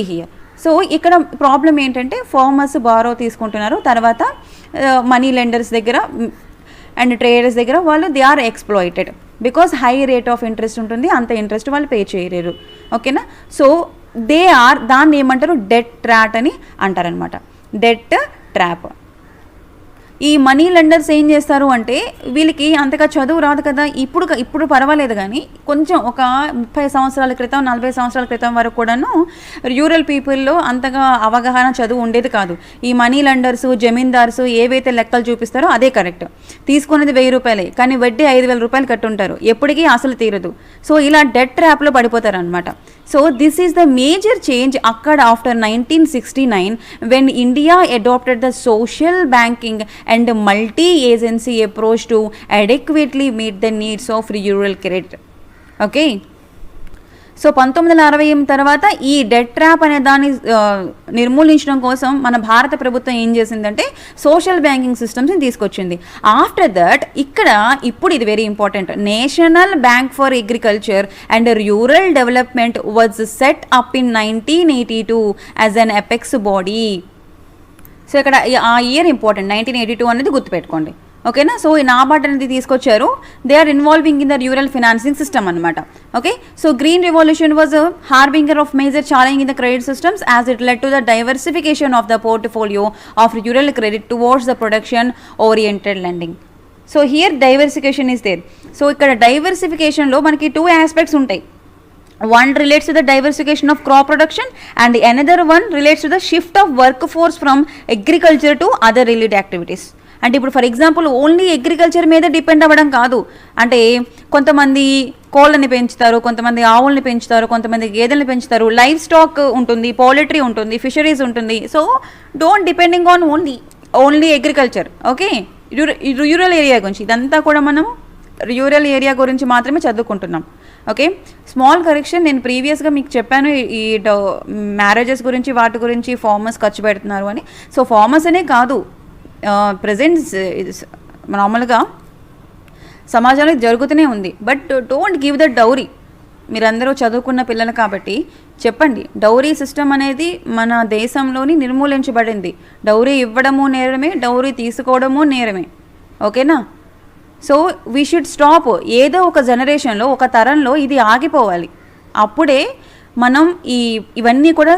Here. So ఇక్కడ problem ఏంటంటే farmers borrow తీసుకుంటున్నారు, తర్వాత మనీ లెండర్స్ దగ్గర అండ్ ట్రేడర్స్ దగ్గర వాళ్ళు they are exploited because high rate of interest ఉంటుంది, అంత ఇంట్రెస్ట్ వాళ్ళు పే చేయలేరు. ఓకేనా. సో దాన్ని ఏమంటారు, డెట్ ట్రాప్ అని అంటారనమాట. Debt trap. ఈ మనీ లెండర్స్ ఏం చేస్తారు అంటే వీళ్ళకి అంతగా చదువు రాదు కదా, ఇప్పుడు పర్వాలేదు, కానీ కొంచెం ఒక 30 సంవత్సరాల క్రితం 40 సంవత్సరాల క్రితం వరకు కూడాను రూరల్ పీపుల్లో అంతగా అవగాహన చదువు ఉండేది కాదు. ఈ మనీ లెండర్స్, జమీందార్స్ ఏవైతే లెక్కలు చూపిస్తారో అదే కరెక్ట్. తీసుకునేది 1000 రూపాయలే, కానీ వడ్డీ 5000 రూపాయలు కట్టుంటారు, ఎప్పటికీ అసలు తీరదు. సో ఇలా డెట్ ట్రాప్లో పడిపోతారు అనమాట. So this is the major change అక్కడ after 1969 when India adopted the social banking and multi-agency approach to adequately meet the needs of rural credit. Okay. So 1960 తర్వాత ఈ డెట్ ట్రాప్ అనే దాన్ని నిర్మూలించడం కోసం మన భారత ప్రభుత్వం ఏం చేసిందంటే సోషల్ బ్యాంకింగ్ సిస్టమ్స్ని తీసుకొచ్చింది. ఆఫ్టర్ దట్ ఇప్పుడు ఇది very important, national bank for agriculture and rural development was set up in 1982 as an apex body. So ఇక్కడ ఆ ఇయర్ ఇంపార్టెంట్, 1982 అనేది గుర్తుపెట్టుకోండి. ఓకేనా. సో ఈ నాబార్డ్ అనేది తీసుకొచ్చారు. They are involving in the rural financing system అనమాట. Okay. So green revolution was harbinger of major challenge in the credit systems as it led to the diversification of the portfolio of rural credit towards the production oriented lending. So here diversification is there. So ఇక్కడ డైవర్సిఫికేషన్లో మనకి 2 aspects ఉంటాయి. One relates to the diversification of crop production and another one relates to the shift of workforce from agriculture to other related activities. అంటే ఇప్పుడు for example only agriculture మీద depend అవ్వడం కాదు. అంటే కొంతమంది కోళ్ళని పెంచుతారు, కొంతమంది ఆవుల్ని పెంచుతారు, కొంతమంది గేదెల్ని పెంచుతారు, లైవ్ స్టాక్ ఉంటుంది, పౌల్ట్రీ ఉంటుంది, ఫిషరీస్ ఉంటుంది. So don't depending on only agriculture. Okay. Rural area గురించి ఇదంతా కూడా మనం రూరల్ ఏరియా గురించి మాత్రమే చదువుకుంటున్నాం. ఓకే. స్మాల్ కరెక్షన్, నేను ప్రీవియస్గా మీకు చెప్పాను ఈ మ్యారేజెస్ గురించి వాటి గురించి ఫార్మర్స్ ఖర్చు పెడుతున్నారు అని. సో ఫార్మర్స్ అనే కాదు, ప్రజెంట్ నార్మల్గా సమాజంలో జరుగుతూనే ఉంది. But don't give the dowry. మీరందరూ చదువుకున్న పిల్లలు కాబట్టి చెప్పండి, డౌరీ సిస్టమ్ అనేది మన దేశంలోని నిర్మూలించబడింది. డౌరీ ఇవ్వడము నేరమే, డౌరీ తీసుకోవడము నేరమే. ఓకేనా. So we should stop. ఏదో ఒక జనరేషన్లో, ఒక తరంలో ఇది ఆగిపోవాలి. అప్పుడే మనం ఇవన్నీ కూడా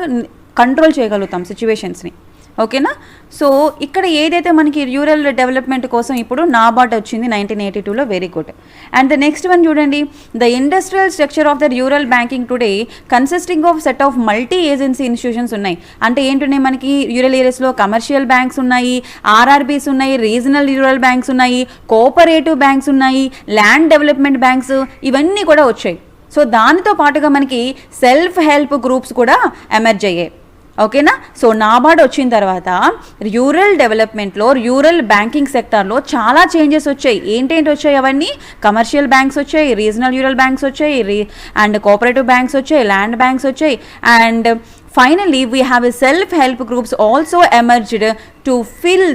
కంట్రోల్ చేయగలుగుతాం సిచ్యువేషన్స్ని. ఓకేనా. సో ఇక్కడ ఏదైతే మనకి రూరల్ డెవలప్మెంట్ కోసం ఇప్పుడు నాబార్డ్ వచ్చింది 1982లో, very good. And the next one చూడండి, the industrial structure of the rural banking today consisting of set of multi agency institutions ఉన్నాయి. అంటే ఏంటంటే మనకి రూరల్ ఏరియాస్లో కమర్షియల్ బ్యాంక్స్ ఉన్నాయి, ఆర్ఆర్బీస్ ఉన్నాయి, రీజనల్ రూరల్ బ్యాంక్స్ ఉన్నాయి, కోఆపరేటివ్ బ్యాంక్స్ ఉన్నాయి, ల్యాండ్ డెవలప్మెంట్ బ్యాంక్స్, ఇవన్నీ కూడా వచ్చాయి. సో దానితో పాటుగా మనకి సెల్ఫ్ హెల్ప్ గ్రూప్స్ కూడా ఎమర్జ్ అయ్యాయి. ఓకేనా. సో నాబార్డ్ వచ్చిన తర్వాత రూరల్ డెవలప్మెంట్లో, రూరల్ బ్యాంకింగ్ సెక్టార్లో చాలా చేంజెస్ వచ్చాయి. ఏంటేంటి వచ్చాయి అవన్నీ? కమర్షియల్ బ్యాంక్స్ వచ్చాయి, రీజనల్ రూరల్ బ్యాంక్స్ వచ్చాయి, అండ్ కోఆపరేటివ్ బ్యాంక్స్ వచ్చాయి, ల్యాండ్ బ్యాంక్స్ వచ్చాయి, and finally we have a self help groups also emerged to fill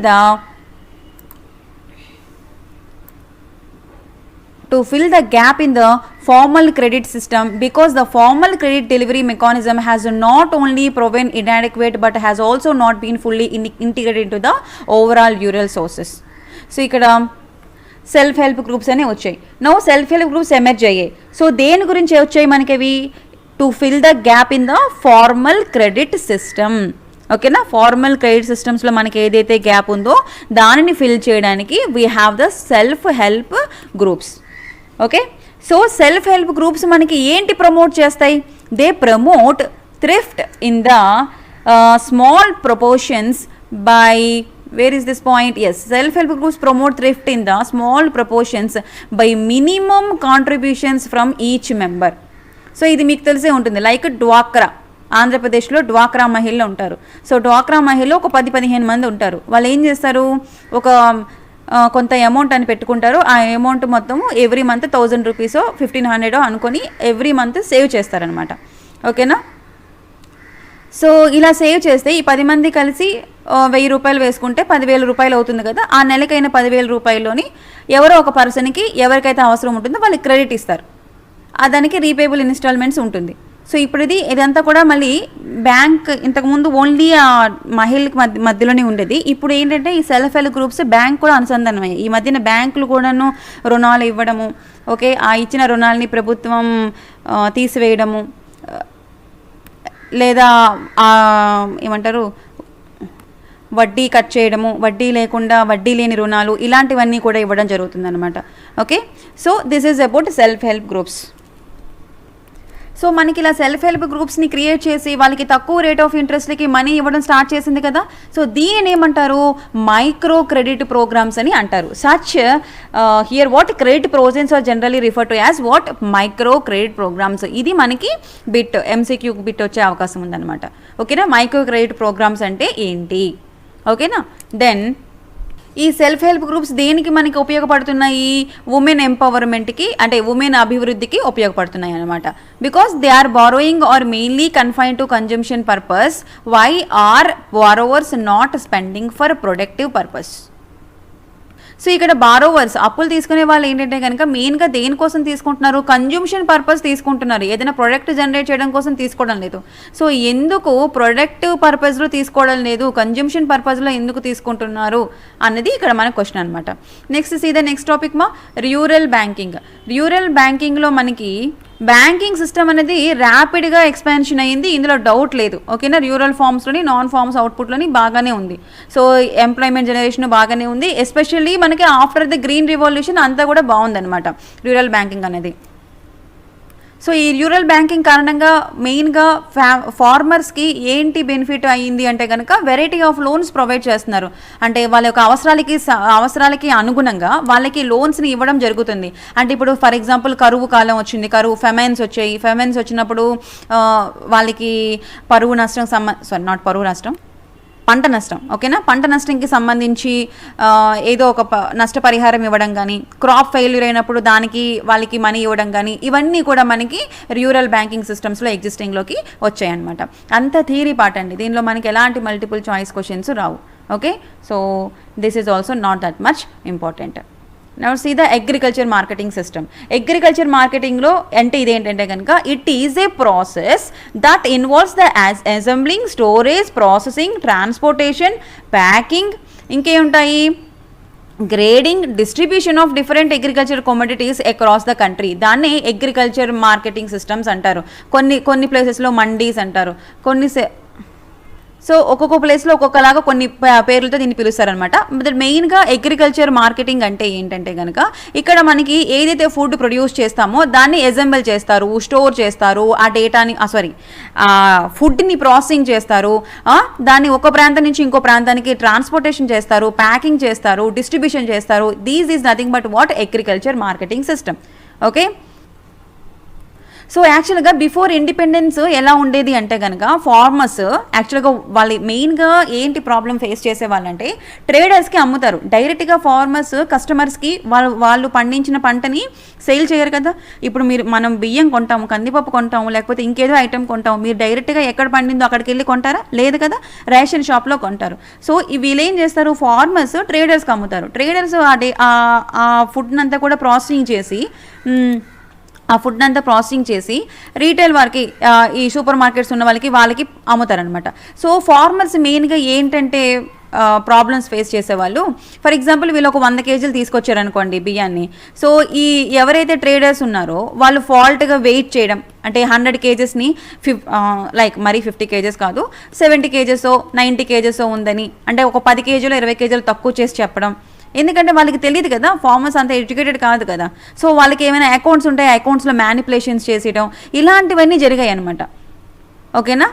the gap in the formal credit system, because the formal credit delivery mechanism has not only proven inadequate but has also not been fully integrated into the overall rural sources. So ఇక్కడ self help groups అనే వచ్చాయి. No self help groups emerge అయ్యాయి. So దేని గురించి వచ్చాయి మనకి అవి? To fill the gap in the formal credit system. ఓకేనా. ఫార్మల్ క్రెడిట్ సిస్టమ్స్లో మనకి ఏదైతే గ్యాప్ ఉందో దానిని ఫిల్ చేయడానికి we have the self help groups. Okay. So self help groups మనకి ఏంటి ప్రమోట్ చేస్తాయి? They promote thrift in the small proportions by, where is this point? Yes, self help groups promote thrift in the small proportions by minimum contributions from each member. So ఇది మీకు తెలిసే ఉంటుంది. Like డ్వాక్రా, ఆంధ్రప్రదేశ్లో డ్వాక్రా మహిళలు ఉంటారు. సో డ్వాక్రా మహిళలు ఒక 10-15 మంది ఉంటారు. వాళ్ళు ఏం చేస్తారు, ఒక కొంత అమౌంట్ అని పెట్టుకుంటారు. ఆ అమౌంట్ మొత్తము ఎవ్రీ మంత్ 1000 రూపీసో 1500 అనుకొని ఎవ్రీ మంత్ సేవ్ చేస్తారనమాట. ఓకేనా. సో ఇలా సేవ్ చేస్తే ఈ 10 మంది కలిసి 1000 రూపాయలు వేసుకుంటే 10,000 రూపాయలు అవుతుంది కదా. ఆ నెలకైన 10,000 రూపాయల్లోని ఎవరో ఒక పర్సన్కి ఎవరికైతే అవసరం ఉంటుందో వాళ్ళకి క్రెడిట్ ఇస్తారు. దానికి రీపేబుల్ ఇన్స్టాల్మెంట్స్ ఉంటుంది. సో ఇప్పుడు ఇదంతా కూడా మళ్ళీ బ్యాంక్ ఇంతకుముందు ఓన్లీ ఆ మహిళకి మధ్యలోనే ఉండేది. ఇప్పుడు ఏంటంటే ఈ సెల్ఫ్ హెల్ప్ గ్రూప్స్ బ్యాంక్ కూడా అనుసంధానమయ్యాయి. ఈ మధ్యన బ్యాంకులు కూడాను రుణాలు ఇవ్వడము, ఓకే, ఆ ఇచ్చిన రుణాలని ప్రభుత్వం తీసివేయడము, లేదా ఏమంటారు వడ్డీ కట్ చేయడము, వడ్డీ లేకుండా వడ్డీ లేని రుణాలు, ఇలాంటివన్నీ కూడా ఇవ్వడం జరుగుతుందన్నమాట. Okay, so this is about self help groups. So మనకి ఇలా సెల్ఫ్ హెల్ప్ గ్రూప్స్ని క్రియేట్ చేసి వాళ్ళకి తక్కువ రేట్ ఆఫ్ ఇంట్రెస్ట్లకి మనీ ఇవ్వడం స్టార్ట్ చేసింది కదా. సో దీనిని ఏమంటారు, మైక్రో క్రెడిట్ ప్రోగ్రామ్స్ అని అంటారు. Such here what credit programmes are generally refer to as what micro credit programmes. ఇది మనకి బిట్ ఎంసీక్యూ బిట్ వచ్చే అవకాశం ఉందన్నమాట. ఓకేనా, మైక్రో క్రెడిట్ ప్రోగ్రామ్స్ అంటే ఏంటి, ఓకేనా. దెన్ ఈ సెల్ఫ్ హెల్ప్ గ్రూప్స్ దేనికి మనకి ఉపయోగపడుతున్నాయి, ఉమెన్ ఎంపవర్మెంట్కి అంటే ఉమెన్ అభివృద్ధికి ఉపయోగపడుతున్నాయి అనమాట. Because they are borrowing are mainly confine to consumption purpose. Why are borrowers not spending for productive purpose. So ఇక్కడ బారోవర్స్ అప్పులు తీసుకునే వాళ్ళు ఏంటంటే కనుక మెయిన్గా దేనికోసం తీసుకుంటున్నారు, కన్జ్యూమ్షన్ పర్పస్ తీసుకుంటున్నారు, ఏదైనా ప్రొడక్ట్ జనరేట్ చేయడం కోసం తీసుకోవడం లేదు. సో ఎందుకు ప్రొడక్టివ్ పర్పస్లో తీసుకోవడం లేదు, కన్జ్యూమ్షన్ పర్పస్లో ఎందుకు తీసుకుంటున్నారు అన్నది ఇక్కడ మన క్వశ్చన్ అనమాట. నెక్స్ట్ సీదా నెక్స్ట్ టాపిక్ మా రూరల్ బ్యాంకింగ్. రూరల్ బ్యాంకింగ్లో మనకి బ్యాంకింగ్ సిస్టమ్ అనేది ర్యాపిడ్గా ఎక్స్పాన్షన్ అయ్యింది, ఇందులో డౌట్ లేదు. ఓకేనా, రూరల్ ఫార్మ్స్లోని నాన్ ఫార్మ్స్ అవుట్పుట్లోని బాగానే ఉంది. సో ఎంప్లాయ్మెంట్ జనరేషన్ బాగానే ఉంది. ఎస్పెషల్లీ మనకి ఆఫ్టర్ ద గ్రీన్ రివల్యూషన్ అంతా కూడా బాగుందన్నమాట రూరల్ బ్యాంకింగ్ అనేది. సో ఈ రూరల్ బ్యాంకింగ్ కారణంగా మెయిన్గా ఫార్మర్స్కి ఏంటి బెనిఫిట్ అయ్యింది అంటే కనుక వెరైటీ ఆఫ్ లోన్స్ ప్రొవైడ్ చేస్తున్నారు. అంటే వాళ్ళ యొక్క అవసరాలకి అనుగుణంగా వాళ్ళకి లోన్స్ని ఇవ్వడం జరుగుతుంది. అంటే ఇప్పుడు ఫర్ ఎగ్జాంపుల్ కరువు కాలం వచ్చింది, ఫెమైన్స్ వచ్చాయి. ఫెమైన్స్ వచ్చినప్పుడు వాళ్ళకి పంట నష్టం, ఓకేనా, పంట నష్టంకి సంబంధించి ఏదో ఒక నష్టపరిహారం ఇవ్వడం కానీ, క్రాప్ ఫెయిల్యూర్ అయినప్పుడు దానికి వాళ్ళకి మనీ ఇవ్వడం కానీ, ఇవన్నీ కూడా మనకి రూరల్ బ్యాంకింగ్ సిస్టమ్స్లో ఎగ్జిస్టింగ్లోకి వచ్చాయన్నమాట. అంత థియరీ పార్ట్ అండి, దీనిలో మనకి ఎలాంటి multiple choice questions Rao. Okay, so this is also not that much important. Now see the agriculture marketing system. Agriculture marketing lo ante identante ganaka it is a process that involves the assembling, storage, processing, transportation, packing, inke untayi grading, distribution of different agriculture commodities across the country. దాన్ని agriculture marketing systems అంటారు. కొన్ని ప్లేసెస్లో మండీస్ అంటారు, so ఒక్కొక్క ప్లేస్లో ఒక్కొక్కలాగా కొన్ని పేర్లతో దీన్ని పిలుస్తారనమాట. మెయిన్గా అగ్రికల్చర్ మార్కెటింగ్ అంటే ఏంటంటే కనుక ఇక్కడ మనకి ఏదైతే ఫుడ్ ప్రొడ్యూస్ చేస్తామో దాన్ని అసెంబుల్ చేస్తారు, స్టోర్ చేస్తారు, ఆ డేటాని ఫుడ్ని ప్రాసెసింగ్ చేస్తారు, దాన్ని ఒక ప్రాంతం నుంచి ఇంకో ప్రాంతానికి ట్రాన్స్పోర్టేషన్ చేస్తారు, ప్యాకింగ్ చేస్తారు, డిస్ట్రిబ్యూషన్ చేస్తారు. These is nothing but what agriculture marketing system. Okay, so యాక్చువల్గా బిఫోర్ ఇండిపెండెన్స్ ఎలా ఉండేది అంటే కనుక ఫార్మర్స్ యాక్చువల్గా వాళ్ళు మెయిన్గా ఏంటి ప్రాబ్లం ఫేస్ చేసేవాళ్ళంటే ట్రేడర్స్కి అమ్ముతారు. డైరెక్ట్గా ఫార్మర్స్ కస్టమర్స్కి వాళ్ళు పండించిన పంటని సేల్ చేయరు కదా. ఇప్పుడు మనం బియ్యం కొంటాము, కందిపప్పు కొంటాము, లేకపోతే ఇంకేదో ఐటమ్ కొంటాము, మీరు డైరెక్ట్గా ఎక్కడ పండిందో అక్కడికి వెళ్ళి కొంటారా, లేదు కదా, రేషన్ షాప్లో కొంటారు. సో వీళ్ళు ఏం చేస్తారు, ఫార్మర్స్ ట్రేడర్స్కి అమ్ముతారు. ట్రేడర్స్ ఆ ఫుడ్ అంతా కూడా ప్రాసెసింగ్ చేసి రీటైల్ వారికి, ఈ సూపర్ మార్కెట్స్ ఉన్న వాళ్ళకి అమ్ముతారనమాట. సో ఫార్మర్స్ మెయిన్గా ఏంటంటే ప్రాబ్లమ్స్ ఫేస్ చేసేవాళ్ళు, ఫర్ ఎగ్జాంపుల్ వీళ్ళు ఒక 100 కేజీలు తీసుకొచ్చారనుకోండి బియ్యాన్ని. సో ఈ ఎవరైతే ట్రేడర్స్ ఉన్నారో వాళ్ళు ఫాల్ట్గా వెయిట్ చేయడం, అంటే 100 కేజెస్ని లైక్ మరీ 50 కేజెస్ కాదు, 70 కేజెసో 90 కేజెసో ఉందని, అంటే ఒక 10 కేజీలు 20 కేజీలు తక్కువ చేసి చెప్పడం. ఎందుకంటే వాళ్ళకి తెలియదు కదా, ఫార్మర్స్ అంత ఎడ్యుకేటెడ్ కాదు కదా. సో వాళ్ళకి ఏమైనా అకౌంట్స్ ఉంటాయి, అకౌంట్స్లో మ్యానిపులేషన్స్ చేసేయడం, ఇలాంటివన్నీ జరిగాయి అనమాట. ఓకేనా,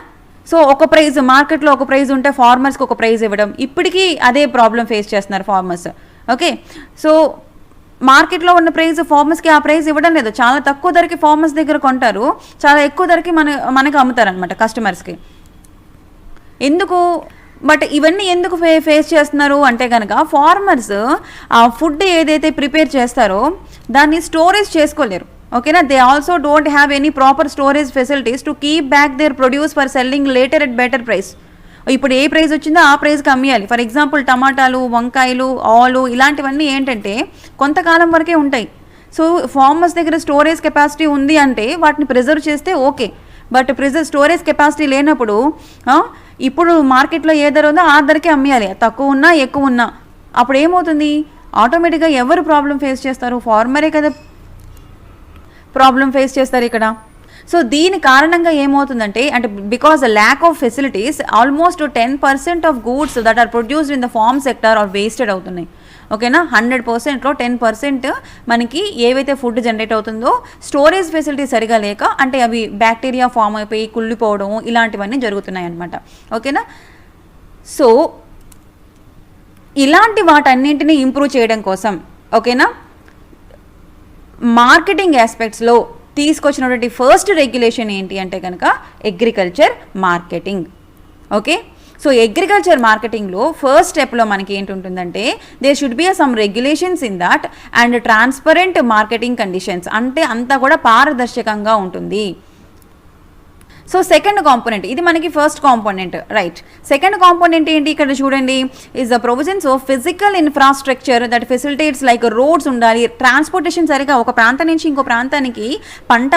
సో ఒక ప్రైజ్ మార్కెట్లో ఒక ప్రైజ్ ఉంటే ఫార్మర్స్కి ఒక ప్రైజ్ ఇవ్వడం, ఇప్పటికీ అదే ప్రాబ్లం ఫేస్ చేస్తున్నారు ఫార్మర్స్. ఓకే, సో మార్కెట్లో ఉన్న ప్రైజ్ ఫార్మర్స్కి ఆ ప్రైజ్ ఇవ్వడం లేదు, చాలా తక్కువ ధరకి ఫార్మర్స్ దగ్గర కొంటారు, చాలా ఎక్కువ ధరకి మనకు అమ్ముతారు అనమాట కస్టమర్స్కి. ఎందుకు బట్ ఇవన్నీ ఎందుకు ఫేస్ చేస్తున్నారు అంటే కనుక ఫార్మర్స్ ఆ ఫుడ్ ఏదైతే ప్రిపేర్ చేస్తారో దాన్ని స్టోరేజ్ చేసుకోలేరు. ఓకేనా, they also don't have any proper storage facilities to keep back their produce for selling later at better price. ఇప్పుడు ఏ ప్రైస్ వచ్చిందో ఆ ప్రైస్కి అమ్మేయాలి. ఫర్ ఎగ్జాంపుల్ టమాటాలు, వంకాయలు, ఆలు ఇలాంటివన్నీ ఏంటంటే కొంతకాలం వరకే ఉంటాయి. సో ఫార్మర్స్ దగ్గర స్టోరేజ్ కెపాసిటీ ఉంది అంటే వాటిని ప్రిజర్వ్ చేస్తే okay. But preserve storage capacity లేనప్పుడు ఇప్పుడు మార్కెట్లో ఏ ధర ఉందో ఆ ధరకే అమ్మేయాలి, తక్కువ ఉన్నా ఎక్కువ ఉన్నా. అప్పుడు ఏమవుతుంది, ఆటోమేటిక్గా ఎవరు ప్రాబ్లం ఫేస్ చేస్తారు, ఫార్మరే కదా ప్రాబ్లం ఫేస్ చేస్తారు ఇక్కడ. సో దీని కారణంగా ఏమవుతుందంటే, అంటే because lack of facilities almost 10% of goods that are produced in the farm sector are wasted అవుతున్నాయి. ఓకేనా, 100%లో 10% మనకి ఏవైతే ఫుడ్ జనరేట్ అవుతుందో స్టోరేజ్ ఫెసిలిటీ సరిగా లేక, అంటే అవి బ్యాక్టీరియా ఫామ్ అయిపోయి కుళ్ళిపోవడం ఇలాంటివన్నీ జరుగుతున్నాయి అన్నమాట. ఓకేనా, సో ఇలాంటి వాటన్నింటినీ ఇంప్రూవ్ చేయడం కోసం, ఓకేనా, మార్కెటింగ్ ఆస్పెక్ట్స్లో తీసుకొచ్చినటువంటి ఫస్ట్ రెగ్యులేషన్ ఏంటి అంటే కనుక agriculture marketing. Okay, so agriculture మార్కెటింగ్లో ఫస్ట్ స్టెప్లో మనకి ఏంటి ఉంటుందంటే, there should be some regulations in that and transparent marketing conditions, అంటే అంతా కూడా పారదర్శకంగా ఉంటుంది. సో సెకండ్ కాంపోనెంట్, ఇది మనకి first component, right. Second component ఏంటి ఇక్కడ చూడండి, is the provisions of physical infrastructure that facilitates like roads ఉండాలి, ట్రాన్స్పోర్టేషన్ సరిగా ఒక ప్రాంతం నుంచి ఇంకో ప్రాంతానికి పంట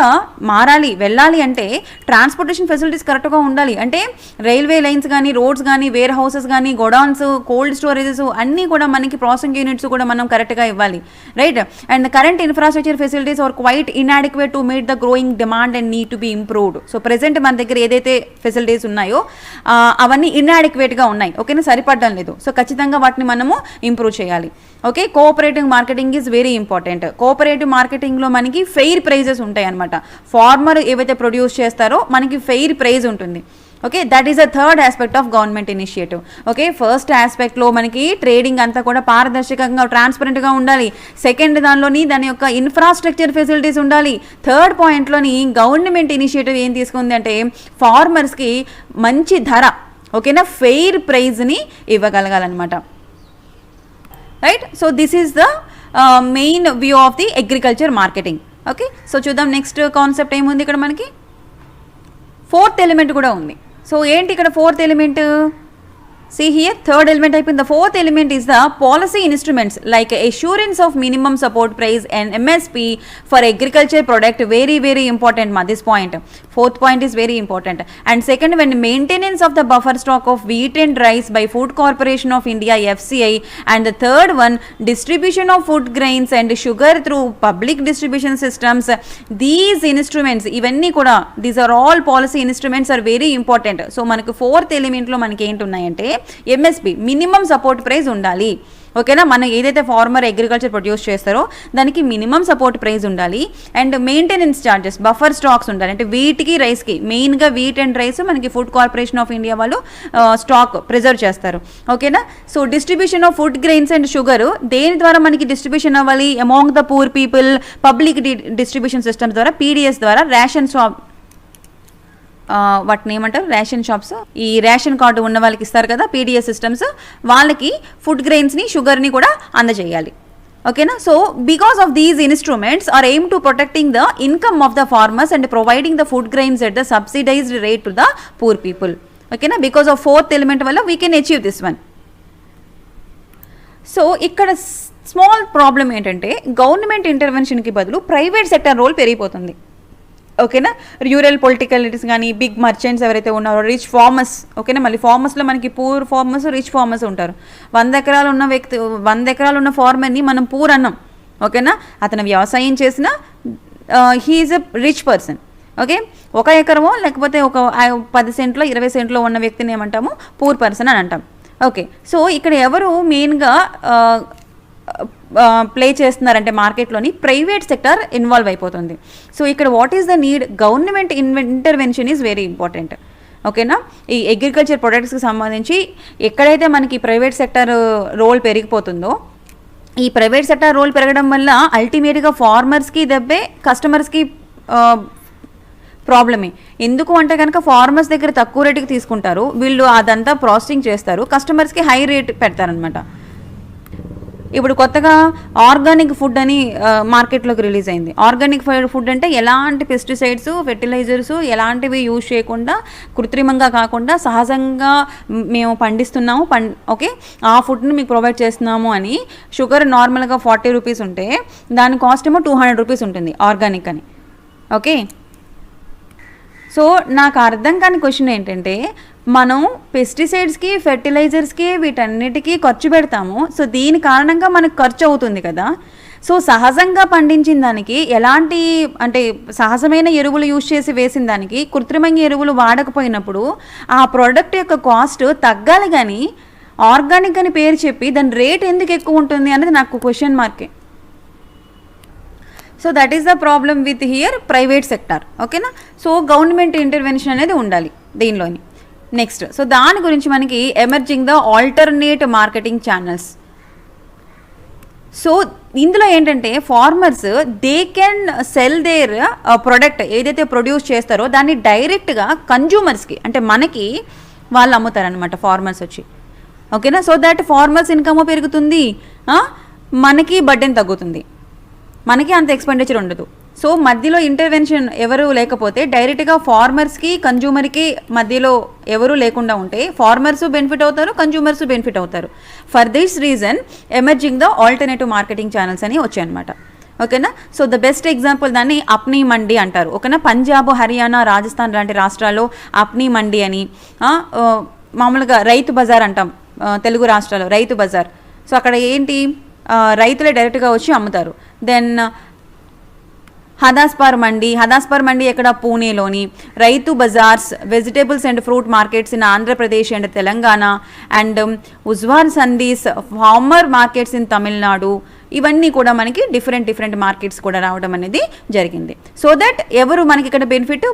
మారాలి వెళ్ళాలి అంటే ట్రాన్స్పోర్టేషన్ ఫెసిలిటీస్ కరెక్ట్గా ఉండాలి. అంటే రైల్వే లైన్స్ కానీ, రోడ్స్ కానీ, వేర్ హౌసెస్ కానీ, గోడౌన్స్, కోల్డ్ స్టోరేజెస్ అన్నీ కూడా మనకి ప్రాసెసింగ్ యూనిట్స్ కూడా మనం కరెక్ట్గా ఇవ్వాలి, right. And the current infrastructure facilities are quite inadequate to meet the growing demand and need to be improved. So present మన దగ్గర ఏదైతే ఫెసిలిటీస్ ఉన్నాయో అవన్నీ ఇన్అడిక్వేట్గా ఉన్నాయి, ఓకేనా, సరిపడడం లేదు. సో ఖచ్చితంగా వాటిని మనము ఇంప్రూవ్ చేయాలి. Okay, cooperative marketing is very important. Cooperative మార్కెటింగ్లో మనకి ఫెయిర్ ప్రైజెస్ ఉంటాయి అనమాట. ఫార్మర్ ఏవైతే ప్రొడ్యూస్ చేస్తారో మనకి ఫెయిర్ ప్రైజ్ ఉంటుంది. Okay, that is the third aspect of government initiative. Okay, first ఆస్పెక్ట్లో మనకి ట్రేడింగ్ అంతా కూడా పారదర్శకంగా ట్రాన్స్పరెంట్గా ఉండాలి. సెకండ్ దానిలోని దాని యొక్క ఇన్ఫ్రాస్ట్రక్చర్ ఫెసిలిటీస్ ఉండాలి. థర్డ్ పాయింట్లోని గవర్నమెంట్ ఇనిషియేటివ్ ఏం తీసుకుంది అంటే ఫార్మర్స్కి మంచి ధర, ఓకేనా, ఫెయిర్ ప్రైజ్ని ఇవ్వగలగాలన్నమాట, right. So this is the main view of the agriculture marketing. Okay, so చూద్దాం నెక్స్ట్ కాన్సెప్ట్ ఏముంది ఇక్కడ మనకి. ఫోర్త్ ఎలిమెంట్ కూడా ఉంది. సో ఏంటి ఇక్కడ fourth element, see here, third element type in the fourth element is the policy instruments like assurance of minimum support price and MSP for agriculture product. Very very important ma, this point, fourth point is very important. And second, when maintenance of the buffer stock of wheat and rice by Food Corporation of India FCI. And the third one, distribution of food grains and sugar through public distribution systems. These instruments ivanni kuda, these are all policy instruments are very important. So manaku fourth element lo manaki enti unnayante MSP minimum support price ఉండాలి. ఓకేనా, మనం ఏదైతే farmer agriculture produce చేస్తారో దానికి minimum support price ఉండాలి. And maintenance charges, buffer stocks ఉండాలి. అంటే వీటికి రైస్కి, మెయిన్గా వీట్ అండ్ రైస్ మనకి ఫుడ్ కార్పొరేషన్ ఆఫ్ ఇండియా వాళ్ళు స్టాక్ ప్రిజర్వ్ చేస్తారు. ఓకేనా, so distribution of food grains and sugar దేని ద్వారా మనకి డిస్ట్రిబ్యూషన్ అవ్వాలి, among the poor people, public distribution systems ద్వారా, పీడిఎస్ ద్వారా, రేషన్ షాప్ వాటిని ఏమంటారు, రేషన్ షాప్స్, ఈ రేషన్ కార్డు ఉన్న వాళ్ళకి ఇస్తారు కదా పీడిఎస్ సిస్టమ్స్, వాళ్ళకి ఫుడ్ గ్రెయిన్స్ని, షుగర్ని కూడా అందజేయాలి. ఓకేనా, so because of these instruments are aim to protecting the income of the farmers and providing the food grains at the subsidised rate to the poor people. ఓకేనా, బికాస్ ఆఫ్ ఫోర్త్ ఎలిమెంట్ వల్ల we can achieve this one. So ఇక్కడ small problem ఏంటంటే government ఇంటర్వెన్షన్కి బదులు private sector role పెరిగిపోతుంది. ఓకేనా, rural పొలిటికలిటీస్ కానీ, big merchants ఎవరైతే ఉన్నారో, రిచ్ ఫార్మర్స్, ఓకేనా, మళ్ళీ ఫార్మర్స్లో మనకి పూర్ ఫార్మర్స్, రిచ్ ఫార్మర్స్ ఉంటారు. 100 ఎకరాలు ఉన్న వ్యక్తి, 100 ఎకరాలు ఉన్న ఫార్మర్ని మనం పూర్ అన్నాం. ఓకేనా, అతను వ్యవసాయం చేసిన he is a rich person. Okay, 1 ఎకరమో లేకపోతే ఒక 10 సెంట్లో 20 సెంట్లో ఉన్న వ్యక్తిని ఏమంటాము, పూర్ పర్సన్ అని అంటాం. ఓకే, సో ఇక్కడ ఎవరు మెయిన్గా ప్లే చేస్తున్నారంటే మార్కెట్లోని ప్రైవేట్ సెక్టర్ ఇన్వాల్వ్ అయిపోతుంది. సో ఇక్కడ what is the need, government intervention is very important. ఓకేనా, ఈ అగ్రికల్చర్ ప్రొడక్ట్స్కి సంబంధించి ఎక్కడైతే మనకి ప్రైవేట్ సెక్టర్ రోల్ పెరిగిపోతుందో, ఈ ప్రైవేట్ సెక్టర్ రోల్ పెరగడం వల్ల అల్టిమేట్గా ఫార్మర్స్కి దెబ్బే, కస్టమర్స్కి ప్రాబ్లమే. ఎందుకు అంటే కనుక ఫార్మర్స్ దగ్గర తక్కువ రేటుకి తీసుకుంటారు, వీళ్ళు అదంతా ప్రాసెసింగ్ చేస్తారు, కస్టమర్స్కి హై రేట్ పెడతారనమాట. ఇప్పుడు కొత్తగా ఆర్గానిక్ ఫుడ్ అని మార్కెట్లోకి రిలీజ్ అయింది. ఆర్గానిక్ ఫుడ్ అంటే ఎలాంటి పెస్టిసైడ్స్, ఫెర్టిలైజర్స్ ఎలాంటివి యూజ్ చేయకుండా, కృత్రిమంగా కాకుండా సహజంగా మేము పండిస్తున్నాము, ఓకే, ఆ ఫుడ్ని మీకు ప్రొవైడ్ చేస్తున్నాము అని. షుగర్ నార్మల్గా 40 రూపీస్ ఉంటే దాని కాస్ట్ ఏమో 200 రూపీస్ ఉంటుంది ఆర్గానిక్ అని. ఓకే, సో నాకు అర్థం కాని క్వశ్చన్ ఏంటంటే, మనం పెస్టిసైడ్స్కి, ఫెర్టిలైజర్స్కి, వీటన్నిటికీ ఖర్చు పెడతాము. సో దీని కారణంగా మనకు ఖర్చు అవుతుంది కదా. సో సహజంగా పండించిన దానికి ఎలాంటి అంటే సహజమైన ఎరువులు యూజ్ చేసి వేసిన దానికి కృత్రిమంగా ఎరువులు వాడకపోయినప్పుడు ఆ ప్రోడక్ట్ యొక్క కాస్ట్ తగ్గాలి, కానీ ఆర్గానిక్ అని పేరు చెప్పి దాని రేట్ ఎందుకు ఎక్కువ ఉంటుంది అనేది నాకు క్వశ్చన్ మార్కే. So that is the problem with here private sector. ఓకేనా. సో గవర్నమెంట్ ఇంటర్వెన్షన్ అనేది ఉండాలి దీనిలోని. నెక్స్ట్, సో దాని గురించి మనకి emerging the alternate marketing channels. So ఇందులో ఏంటంటే farmers they can sell their product ఏదైతే ప్రొడ్యూస్ చేస్తారో దాన్ని డైరెక్ట్గా కన్జ్యూమర్స్కి, అంటే మనకి వాళ్ళు అమ్ముతారనమాట ఫార్మర్స్ వచ్చి. ఓకేనా. సో దట్ ఫార్మర్స్ ఇన్కమ్ పెరుగుతుంది, మనకి బర్డెన్ తగ్గుతుంది, మనకి అంత ఎక్స్పెండిచర్ ఉండదు. సో మధ్యలో ఇంటర్వెన్షన్ ఎవరు లేకపోతే డైరెక్ట్గా ఫార్మర్స్కి, కన్జ్యూమర్కి మధ్యలో ఎవరు లేకుండా ఉంటే ఫార్మర్స్ బెనిఫిట్ అవుతారు, కన్జ్యూమర్స్ బెనిఫిట్ అవుతారు. For this reason emerging the alternative marketing channels అని వచ్చాయన్నమాట. ఓకేనా. సో ద బెస్ట్ ఎగ్జాంపుల్ దాన్ని అప్నీ మండి అంటారు. ఓకేనా. పంజాబ్, హర్యానా, రాజస్థాన్ లాంటి రాష్ట్రాల్లో అప్నీ మండి అని, మామూలుగా రైతు బజార్ అంటాం తెలుగు రాష్ట్రాల్లో, రైతు బజార్. సో అక్కడ ఏంటి, రైతులే డైరెక్ట్గా వచ్చి అమ్ముతారు. దెన్ హదాస్పర్ మండి ఎక్కడ, పూణేలోని. Rythu bazaars, vegetables and fruit markets in Andhra Pradesh and Telangana. And Uzhavar Sandhais farmer markets in Tamil Nadu. ఇవన్నీ కూడా మనకి డిఫరెంట్ మార్కెట్స్ కూడా రావడం అనేది జరిగింది. సో దట్ ఎవరు మనకి ఇక్కడ benefit,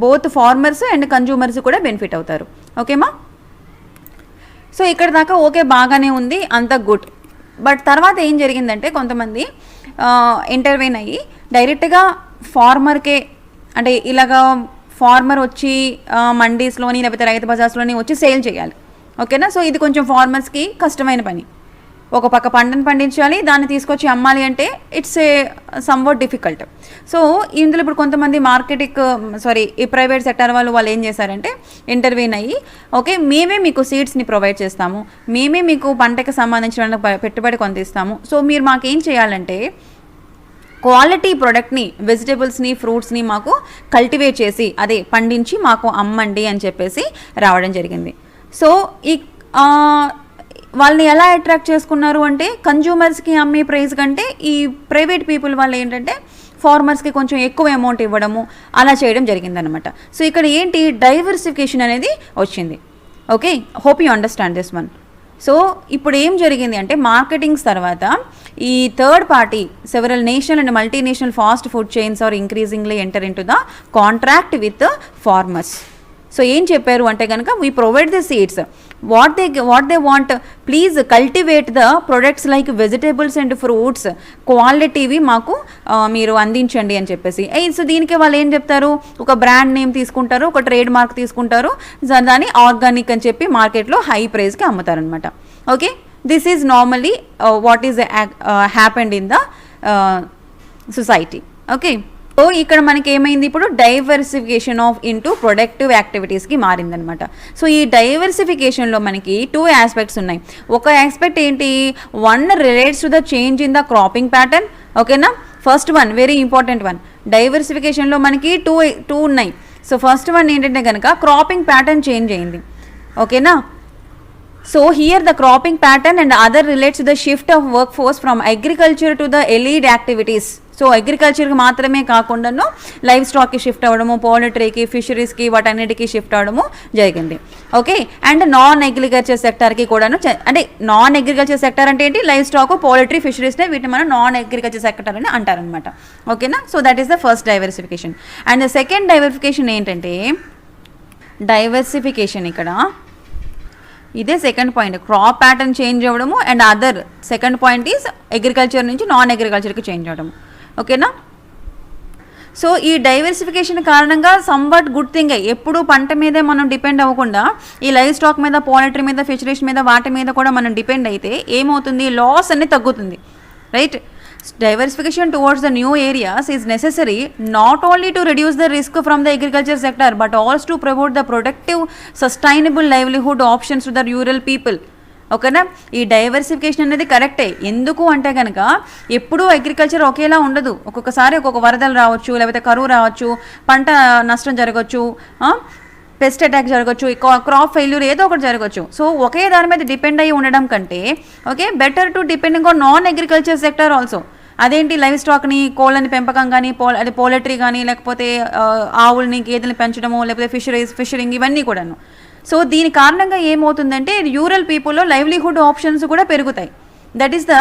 both farmers and consumers కూడా బెనిఫిట్ అవుతారు. ఓకేమా. సో ఇక్కడ దాకా ఓకే, బాగానే ఉంది, అంత గుడ్. బట్ తర్వాత ఏం జరిగిందంటే కొంతమంది ఇంటర్వ్యూన్ అయ్యి డైరెక్ట్గా ఫార్మర్కే, అంటే ఇలాగా ఫార్మర్ వచ్చి మండీస్లోని లేకపోతే రైతు బజార్స్లోని వచ్చి సేల్ చేయాలి. ఓకేనా. సో ఇది కొంచెం ఫార్మర్స్కి కష్టమైన పని. ఒక పక్క పంటను పండించాలి, దాన్ని తీసుకొచ్చి అమ్మాలి అంటే it's a somewhat difficult. So ఇందులో ఇప్పుడు కొంతమంది ఈ ప్రైవేట్ సెక్టర్ వాళ్ళు ఏం చేశారంటే ఇంటర్వ్యూన్ అయ్యి, ఓకే మేమే మీకు సీడ్స్ని ప్రొవైడ్ చేస్తాము, మేమే మీకు పంటకి సంబంధించిన పెట్టుబడి కొంత ఇస్తాము. సో మీరు మాకేం చేయాలంటే క్వాలిటీ ప్రోడక్ట్ని, వెజిటేబుల్స్ని, ఫ్రూట్స్ని మాకు కల్టివేట్ చేసి అదే పండించి మాకు అమ్మండి అని చెప్పేసి రావడం జరిగింది. సో ఈ వాళ్ళని ఎలా అట్రాక్ట్ చేసుకున్నారు అంటే కన్జ్యూమర్స్కి అమ్మే ప్రైస్ కంటే ఈ ప్రైవేట్ పీపుల్ వాళ్ళు ఏంటంటే ఫార్మర్స్కి కొంచెం ఎక్కువ అమౌంట్ ఇవ్వడము అలా చేయడం జరిగిందనమాట. సో ఇక్కడ ఏంటి, డైవర్సిఫికేషన్ అనేది వచ్చింది. Okay, hope you understand this one. So ఇప్పుడు ఏం జరిగింది అంటే మార్కెటింగ్స్ తర్వాత ఈ third party several national and multinational fast food chains are increasingly enter into the contract with farmers. So ఏం చెప్పారు అంటే కనుక we provide the seeds, what they want, please cultivate the products like vegetables and fruits, క్వాలిటీవి మాకు మీరు అందించండి అని చెప్పేసి. So దీనికి వాళ్ళు ఏం చెప్తారు, ఒక బ్రాండ్ నేమ్ తీసుకుంటారు, ఒక ట్రేడ్ మార్క్ తీసుకుంటారు, దాన్ని ఆర్గానిక్ అని చెప్పి మార్కెట్లో హై ప్రైస్కి అమ్ముతారనమాట. Okay, this is normally what is happened in the society. Okay, so ఇక్కడ మనకి ఏమైంది, ఇప్పుడు డైవర్సిఫికేషన్ ఆఫ్ ఇంటూ ప్రొడక్టివ్ యాక్టివిటీస్కి మారిందనమాట. సో ఈ డైవర్సిఫికేషన్లో మనకి 2 ఆస్పెక్ట్స్ ఉన్నాయి. ఒక ఆస్పెక్ట్ ఏంటి, 1 relates to the change in the cropping pattern. ఓకేనా. First one very important one, డైవర్సిఫికేషన్లో మనకి టూ ఉన్నాయి. సో ఫస్ట్ వన్ ఏంటంటే కనుక క్రాపింగ్ ప్యాటర్న్ చేంజ్ అయింది. ఓకేనా. So here the cropping pattern and other relates to the shift of work force from agriculture to the allied activities. So అగ్రికల్చర్కి మాత్రమే కాకుండా లైవ్ స్టాక్కి షిఫ్ట్ అవ్వడము, పౌల్ట్రీకి, ఫిషరీస్కి, వాటన్నిటికీ షిఫ్ట్ అవ్వడము జరిగింది. ఓకే, అండ్ నాన్ అగ్రికల్చర్ సెక్టార్కి కూడాను, అంటే నాన్ అగ్రికల్చర్ సెక్టార్ అంటే ఏంటి, లైవ్ స్టాక్, పౌల్ట్రీ, ఫిషరీస్నే వీటిని మనం నాన్ అగ్రికల్చర్ సెక్టార్ అని అంటారనమాట. ఓకేనా. So that is the first diversification. And the second diversification ఏంటంటే డైవర్సిఫికేషన్ ఇక్కడ ఇదే second point, crop pattern change అవ్వడము. And other second point is agriculture నుంచి నాన్ అగ్రికల్చర్కి చేంజ్ అవ్వడము. ఓకేనా. సో ఈ డైవర్సిఫికేషన్ కారణంగా సంవట్ గుడ్ థింగ్. ఎప్పుడు పంట మీదే మనం డిపెండ్ అవ్వకుండా ఈ లైవ్ స్టాక్ మీద, పౌల్ట్రీ మీద, ఫిషరీస్ మీద, వాటి మీద కూడా మనం డిపెండ్ అయితే ఏమవుతుంది, లాస్ అనేది తగ్గుతుంది. Right. Diversification towards the new areas is necessary not only to reduce the risk from the agriculture sector but also to promote the productive, sustainable livelihood options to the rural people. ఓకేనా. ఈ diversification అనేది కరెక్టే. ఎందుకు అంటే కనుక ఎప్పుడూ agriculture ఒకేలా ఉండదు. ఒక్కొక్కసారి ఒక్కొక్క వరదలు రావచ్చు, లేకపోతే కరువు రావచ్చు, పంట నష్టం జరగచ్చు, పెస్ట్ అటాక్ జరగచ్చు, క్రాప్ ఫెయిల్యూర్ ఏదో ఒకటి జరగచ్చు. సో ఒకే దాని మీద డిపెండ్ అయ్యి ఉండడం కంటే okay better to depending on non agriculture sector also. అదేంటి లైవ్ స్టాక్ని, కోళ్ళని పెంపకం కానీ, అది పోలట్రీ కానీ, లేకపోతే ఆవుల్ని గేదెల్ని పెంచడము, లేకపోతే ఫిషరింగ్ ఇవన్నీ కూడాను. సో దీని కారణంగా ఏమవుతుందంటే రూరల్ పీపుల్లో లైవ్లీహుడ్ ఆప్షన్స్ కూడా పెరుగుతాయి. That is the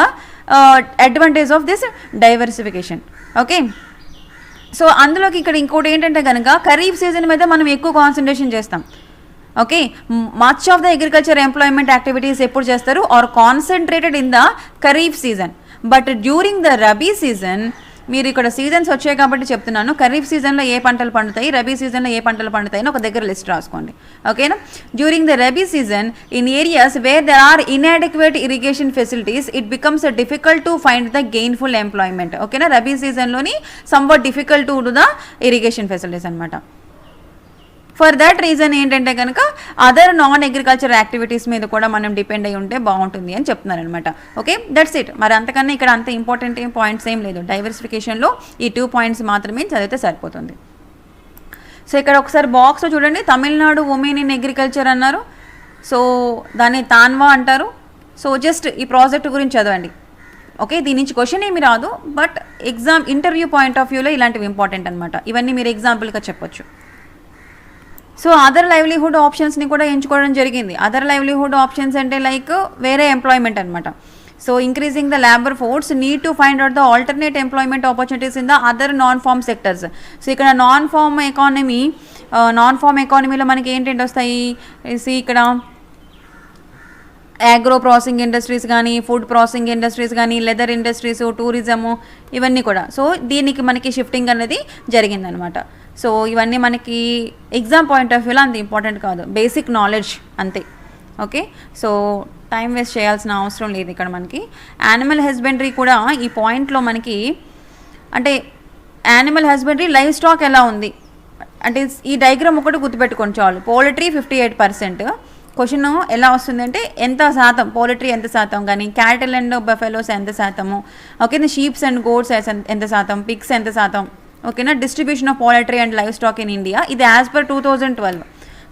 advantage of this diversification. Okay. So అందులోకి ఇక్కడ ఇంకోటి ఏంటంటే కనుక ఖరీఫ్ సీజన్ మీద మనం ఎక్కువ కాన్సన్ట్రేషన్ చేస్తాం. Okay. Much of the agriculture employment activities ఎప్పుడు చేస్తారు are concentrated in the kharif season. But during the rabi season, మీరు ఇక్కడ సీజన్స్ వచ్చాయి కాబట్టి చెప్తున్నాను, ఖరీఫ్ సీజన్లో ఏ పంటలు పండుతాయి, రబీ సీజన్లో ఏ పంటలు పండుతాయి అని ఒక దగ్గర లిస్ట్ రాసుకోండి. ఓకేనా. During the rabi season in areas where there are inadequate irrigation facilities it becomes difficult to find the gainful employment. ఓకేనా. రబీ సీజన్లోని somewhat difficult to do the irrigation facilities అనమాట. ఫర్ దట్ రీజన్ ఏంటంటే కనుక అదర్ నాన్ అగ్రికల్చర్ యాక్టివిటీస్ మీద కూడా మనం depend అయ్యి ఉంటే బాగుంటుంది అని చెప్తున్నారనమాట. Okay, that's it. మరి అంతకన్నా ఇక్కడ అంత ఇంపార్టెంట్ పాయింట్స్ ఏం లేదు. డైవర్సిఫికేషన్లో ఈ 2 పాయింట్స్ మాత్రమే చదివితే సరిపోతుంది. సో ఇక్కడ ఒకసారి బాక్స్లో చూడండి, తమిళనాడు ఉమెన్ ఇన్ అగ్రికల్చర్ అన్నారు. సో దాన్ని తాన్వా అంటారు. సో జస్ట్ ఈ ప్రాజెక్ట్ గురించి చదవండి. ఓకే, దీని నుంచి క్వశ్చన్ ఏమి రాదు, but exam interview point of వ్యూలో ఇలాంటివి ఇంపార్టెంట్ అనమాట. ఇవన్నీ మీరు ఎగ్జాంపుల్గా చెప్పొచ్చు. సో అదర్ లైవ్లీహుడ్ ఆప్షన్స్ని కూడా ఎంచుకోవడం జరిగింది. అదర్ లైవ్లీహుడ్ ఆప్షన్స్ అంటే లైక్ వేరే ఎంప్లాయ్మెంట్ అనమాట. So increasing the labour force need to find out the alternate employment opportunities in the other non farm sectors. So ఇక్కడ నాన్ ఫార్మ్ ఎకానమీలో మనకి ఏంటంటే వస్తాయి, ఇక్కడ అగ్రో ప్రాసెసింగ్ ఇండస్ట్రీస్ కానీ, ఫుడ్ ప్రాసెసింగ్ ఇండస్ట్రీస్ కానీ, లెదర్ ఇండస్ట్రీస్, టూరిజము, ఇవన్నీ కూడా. సో దీనికి మనకి షిఫ్టింగ్ అనేది జరిగిందనమాట. సో ఇవన్నీ మనకి ఎగ్జామ్ పాయింట్ ఆఫ్ వ్యూలో అంత ఇంపార్టెంట్ కాదు, బేసిక్ నాలెడ్జ్ అంతే. ఓకే, సో టైం వేస్ట్ చేయాల్సిన అవసరం లేదు ఇక్కడ మనకి. యానిమల్ హస్బెండరీ కూడా ఈ పాయింట్లో మనకి, అంటే యానిమల్ హస్బెండరీ లైవ్ స్టాక్ ఎలా ఉంది అంటే ఈ డయాగ్రామ్ ఒకటి గుర్తుపెట్టుకొని చాలు. పోల్ట్రీ 58%. క్వశ్చన్ ఎలా వస్తుందంటే ఎంత శాతం పౌల్ట్రీ ఎంత శాతం, కానీ క్యాటిల్ అండ్ బఫెలోస్ ఎంత శాతము, ఓకేనా, షీప్స్ అండ్ గోట్స్ ఎంత శాతం, పిగ్స్ ఎంత శాతం, ఓకేనా, distribution of poultry and live stock in India. ఇది యాజ్ పర్ 2012.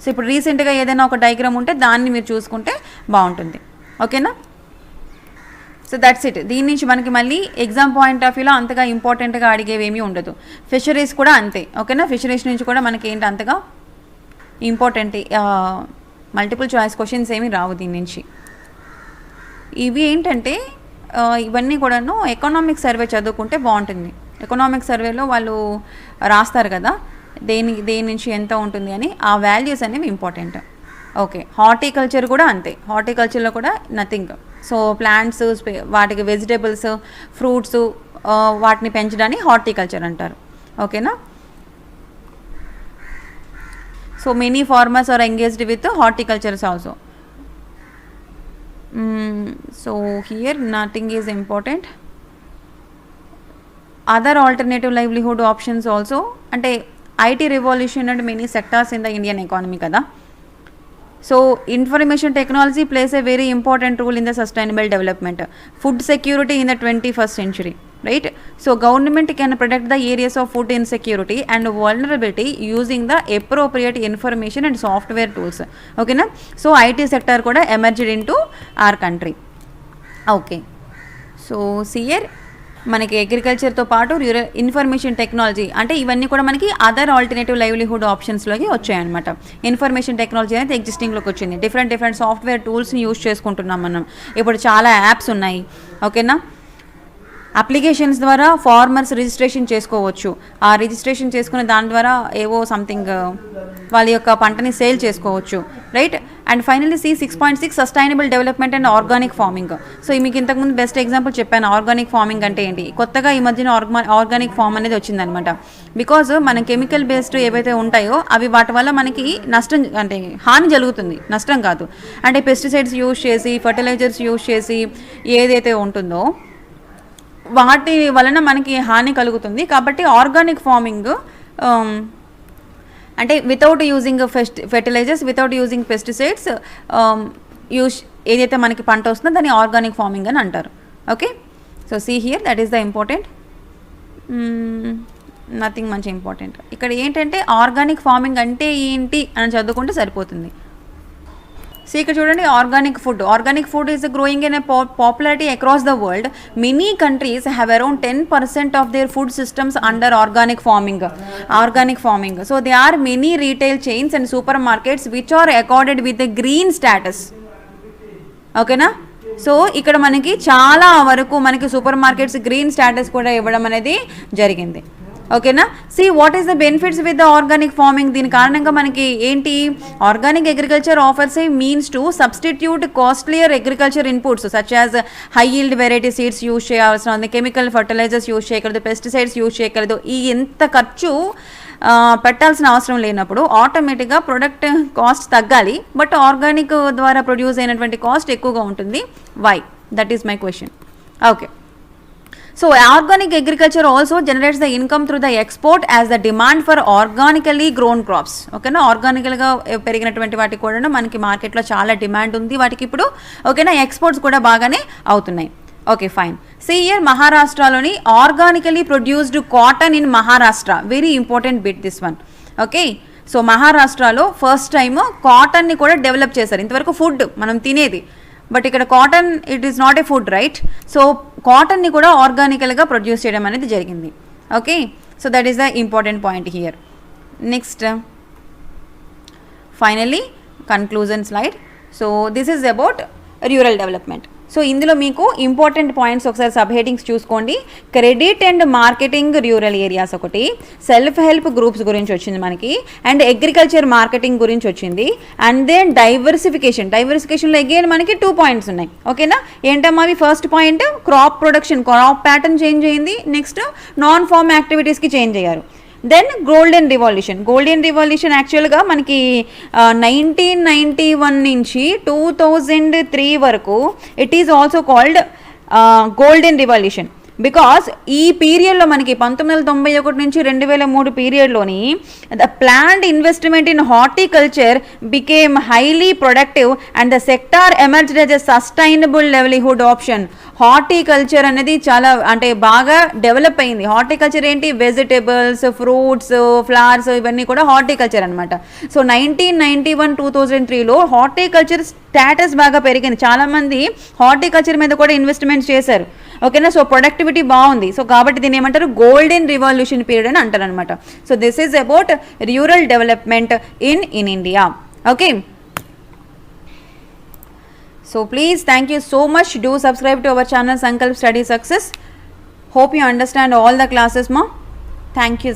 సో ఇప్పుడు రీసెంట్గా ఏదైనా ఒక డయాగ్రామ్ ఉంటే దాన్ని మీరు చూసుకుంటే బాగుంటుంది. ఓకేనా, సో దట్స్ ఇట్. దీని నుంచి మనకి మళ్ళీ ఎగ్జామ్ పాయింట్ ఆఫ్ వ్యూలో అంతగా ఇంపార్టెంట్గా అడిగేవి ఏమీ ఉండదు. ఫిషరీస్ కూడా అంతే. ఓకేనా, ఫిషరీస్ నుంచి కూడా మనకి ఏంటి అంతగా ఇంపార్టెంట్ మల్టిపుల్ చాయిస్ క్వశ్చన్స్ ఏమీ రావు దీని నుంచి. ఇవి ఏంటంటే ఇవన్నీ కూడాను ఎకనామిక్ సర్వే చదువుకుంటే బాగుంటుంది. ఎకనామిక్ సర్వేలో వాళ్ళు రాస్తారు కదా దేని నుంచి ఎంత ఉంటుంది అని, ఆ వాల్యూస్ అనేవి ఇంపార్టెంట్. ఓకే, హార్టికల్చర్ కూడా అంతే. హార్టికల్చర్లో కూడా నథింగ్. సో ప్లాంట్స్, వాటికి వెజిటేబుల్స్, ఫ్రూట్స్, వాటిని పెంచడాన్ని హార్టికల్చర్ అంటారు. ఓకేనా, so many farmers are engaged with horticulture also. So here nothing is important. Other alternative livelihood options also, ante IT revolution and many sectors in the Indian economy kada. So information technology plays a very important role in the sustainable development. Food security in the 21st century, right? So government can protect the areas of food insecurity and vulnerability using the appropriate information and software tools. Okay na? So IT sector kuda emerged into our country. Okay, so see here మనకి అగ్రికల్చర్తో పాటు rural information technology, అంటే ఇవన్నీ కూడా మనకి other alternative livelihood ఆప్షన్స్లోకి వచ్చాయన్నమాట. Information technology అనేది ఎగ్జిస్టింగ్లోకి వచ్చింది. Different software టూల్స్ని use చేసుకుంటున్నాం మనం. ఇప్పుడు చాలా యాప్స్ ఉన్నాయి. ఓకేనా, అప్లికేషన్స్ ద్వారా ఫార్మర్స్ రిజిస్ట్రేషన్ చేసుకోవచ్చు. ఆ రిజిస్ట్రేషన్ చేసుకునే దాని ద్వారా ఏవో సంథింగ్ వాళ్ళ యొక్క పంటని సేల్ చేసుకోవచ్చు, right. And finally 6.6 sustainable development and organic farming. So మీకు ఇంతకుముందు బెస్ట్ ఎగ్జాంపుల్ చెప్పాను. ఆర్గానిక్ ఫార్మింగ్ అంటే ఏంటి, కొత్తగా ఈ మధ్యన ఆర్గానిక్ ఫార్మ్ అనేది వచ్చిందనమాట. బికాజ్ మన కెమికల్ బేస్డ్ ఏవైతే ఉంటాయో అవి వాటి వల్ల మనకి నష్టం, అంటే హాని జరుగుతుంది, నష్టం కాదు. అంటే పెస్టిసైడ్స్ యూజ్ చేసి, ఫర్టిలైజర్స్ యూజ్ చేసి ఏదైతే ఉంటుందో వాటి వలన మనకి హాని కలుగుతుంది. కాబట్టి ఆర్గానిక్ ఫార్మింగ్ అంటే without using fertilizers, without using pesticides, ఏదైతే మనకి పంట వస్తుందో దాన్ని ఆర్గానిక్ ఫార్మింగ్ అని అంటారు. Okay, so see here that is the important, nothing మంచి ఇంపార్టెంట్. ఇక్కడ ఏంటంటే ఆర్గానిక్ ఫార్మింగ్ అంటే ఏంటి అని చదువుకుంటే సరిపోతుంది. సో ఇక్కడ చూడండి, organic food is growing in a popularity across the world. Many countries have around 10% of their food systems under organic farming. So they are many retail chains and super markets which are accorded with the green status. ఓకేనా, so ఇక్కడ మనకి చాలా వరకు మనకి super markets green status కూడా ఇవ్వడం అనేది జరిగింది. ఓకేనా, see what is the benefits with the organic farming. దీని కారణంగా మనకి ఏంటి, organic agriculture offers a means to substitute costlier agriculture inputs such as high yield variety seeds use చేయాల్సిన ఉంది, కెమికల్ ఫర్టిలైజర్స్ యూజ్ చేయగలదు, పెస్టిసైడ్స్ యూజ్ చేయగలదు. ఈ ఎంత ఖర్చు పెట్టాల్సిన అవసరం లేనప్పుడు ఆటోమేటిక్గా ప్రొడక్ట్ కాస్ట్ తగ్గాలి, బట్ ఆర్గానిక్ ద్వారా ప్రొడ్యూస్ అయినటువంటి కాస్ట్ ఎక్కువగా ఉంటుంది. Why? That is my question. Okay, so organic agriculture also generates the income through the export as the demand for organically grown crops. ఓకేనా, ఆర్గానికల్గా పెరిగినటువంటి వాటికి కూడా మనకి మార్కెట్లో చాలా డిమాండ్ ఉంది వాటికి ఇప్పుడు. ఓకేనా, ఎక్స్పోర్ట్స్ కూడా బాగానే అవుతున్నాయి. Okay fine. సీ హియర్ మహారాష్ట్రలోని organically produced cotton in Maharashtra, very important bit this one. Okay, so మహారాష్ట్రలో ఫస్ట్ టైం కాటన్ని కూడా డెవలప్ చేశారు. ఇంతవరకు ఫుడ్ మనం తినేది, బట్ ఇక్కడ cotton it is not a food, right? So కాటన్ని కూడా ఆర్గానికల్గా ప్రొడ్యూస్ చేయడం అనేది జరిగింది. Okay, so that is the important point here. Next finally conclusion slide. So this is about rural development. So ఇందులో మీకు ఇంపార్టెంట్ పాయింట్స్ ఒకసారి సబ్ హెడింగ్స్ చూసుకోండి. Credit and marketing rural areas ఒకటి, సెల్ఫ్ హెల్ప్ గ్రూప్స్ గురించి వచ్చింది మనకి, and agriculture marketing గురించి వచ్చింది, అండ్ దెన్ డైవర్సిఫికేషన్లో అగైన్ మనకి 2 పాయింట్స్ ఉన్నాయి. ఓకేనా, ఏంటమ్మా అవి? First point crop production, crop pattern change అయింది. నెక్స్ట్ నాన్ ఫార్మ్ యాక్టివిటీస్కి చేంజ్ అయ్యారు. దెన్ గోల్డెన్ రివాల్యూషన్ యాక్చువల్గా మనకి 1991 నుంచి 2003 వరకు it is also called golden revolution. Because ఈ పీరియడ్లో మనకి 1991 నుంచి 2003 పీరియడ్లోని the planned investment in horticulture became highly productive and the sector emerged as a sustainable livelihood option. Horticulture అనేది చాలా అంటే బాగా డెవలప్ అయింది. హార్టికల్చర్ ఏంటి? వెజిటేబుల్స్, ఫ్రూట్స్, ఫ్లవర్స్, ఇవన్నీ కూడా హార్టికల్చర్ అనమాట. సో 1991-2003లో హార్టికల్చర్ స్టాటస్ బాగా పెరిగింది. చాలామంది హార్టికల్చర్ మీద కూడా ఇన్వెస్ట్మెంట్ చేశారు. ఓకేనా, సో ప్రొడక్టివిటీ బాగుంది. సో కాబట్టి దీన్ని ఏమంటారు? గోల్డెన్ రివాల్యూషన్ పీరియడ్ అని అంటారు అనమాట. So this is about rural development in India. Okay, so please, thank you so much. Do subscribe to our channel Sankalp Study Success. Hope you understand all the classes, ma. Thank you.